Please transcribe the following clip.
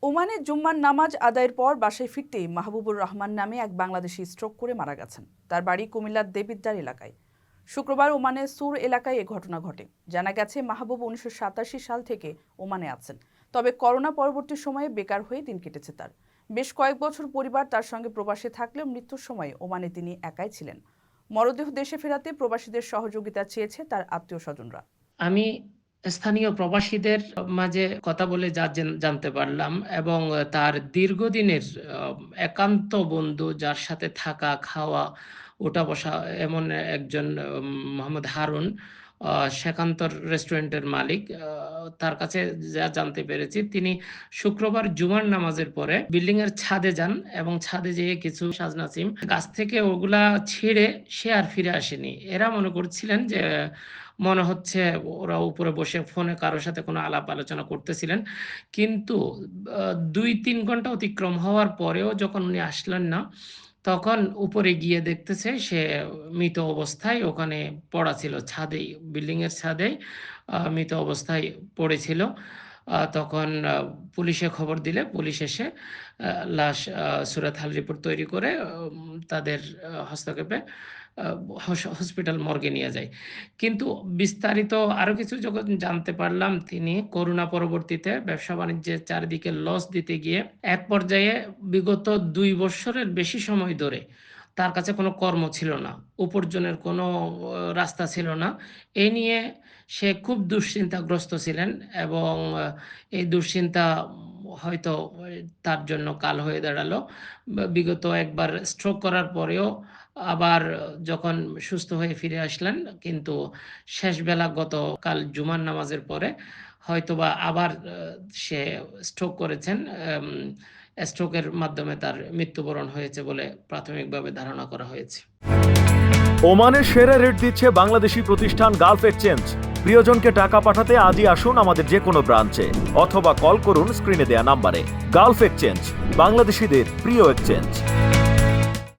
ওমানে জুম্মার নামাজ আদায়ের পর বাসায় ফিরতেই মাহবুবুর রহমান নামে এক বাংলাদেশি স্ট্রোক করে মারা গেছেন। তার বাড়ি কুমিল্লার দেবিদ্বার এলাকায়। শুক্রবার ওমানের সুর এলাকায় এ ঘটনা ঘটে। জানা গেছে, মাহবুব 1987 সাল থেকে ওমানে আছেন। তবে করোনা পরবর্তী সময়ে বেকার হয়ে দিন কেটেছে তার। বেশ কয়েক বছর পরিবার তার সঙ্গে প্রবাসে থাকলেও মৃত্যুর সময় ওমানে তিনি একাই ছিলেন। মরদেহ দেশে ফেরাতে প্রবাসীদের সহযোগিতা চেয়েছে তার আত্মীয় স্বজনরা। আমি স্থানীয় প্রবাসীদের মাঝে কথা বলে যা জানতে পারলাম এবং তার দীর্ঘদিনের একান্ত বন্ধু, যার সাথে থাকা, খাওয়া, ওঠা বসা, এমন একজন মোহাম্মদ হারুন, শেখান্তর রেস্টুরেন্টের মালিক, তার কাছে যা জানতে পেরেছি, তিনি শুক্রবার জুমার নামাজের পরে বিল্ডিং এর ছাদে যান এবং ছাদে যেয়ে কিছু সাজনাসিম গাছ থেকে ওগুলা ছিঁড়ে সে আর ফিরে আসেনি। এরা মনে করছিলেন যে মনে হচ্ছে ওরা উপরে বসে ফোনে কারোর সাথে কোনো আলাপ আলোচনা করতেছিলেন। কিন্তু 2-3 ঘন্টা অতিক্রম হওয়ার পরেও যখন উনি আসলেন না, তখন উপরে গিয়ে দেখতেছে সে মৃত অবস্থায় ওখানে পড়া ছিল, ছাদেই, বিল্ডিং এর ছাদেই মৃত অবস্থায় পড়েছিল। তখন পুলিশে খবর দিলে পুলিশ এসে লাশ সুরাতহাল রিপোর্ট তৈরি করে তাদের হস্তক্ষেপে হসপিটাল মর্গে নিয়ে যায়। কিন্তু বিস্তারিত আরো কিছু যখন জানতে পারলাম, তিনি করোনা পরবর্তীতে ব্যবসা বাণিজ্যের চারিদিকে লস দিতে গিয়ে এক পর্যায়ে বিগত 2 বছরের বেশি সময় ধরে তার কাছে কোনো কর্ম ছিল না, উপার্জনের কোনো রাস্তা ছিল না। এ নিয়ে সে খুব দুশ্চিন্তাগ্রস্ত ছিলেন এবং এই দুশ্চিন্তা হয়তো তার জন্য কাল হয়ে দাঁড়ালো। বিগত একবার স্ট্রোক করার পরেও আবার যখন সুস্থ হয়ে ফিরে আসলেন, কিন্তু শেষ বেলা গতকাল জুমার নামাজের পরে হয়তোবা আবার সে স্ট্রোক করেছেন। স্ট্রোকের মাধ্যমে তার মৃত্যুবরণ হয়েছে বলে প্রাথমিকভাবে ধারণা করা হয়েছে। ওমানের সেরা রেট দিচ্ছে বাংলাদেশি প্রতিষ্ঠান গালফ এক্সচেঞ্জ। প্রিয়জনকে টাকা পাঠাতে আজই আসুন আমাদের যে কোনো ব্রাঞ্চে অথবা কল করুন স্ক্রিনে দেয়া নাম্বারে। গালফ এক্সচেঞ্জ, বাংলাদেশিদের প্রিয় এক্সচেঞ্জ।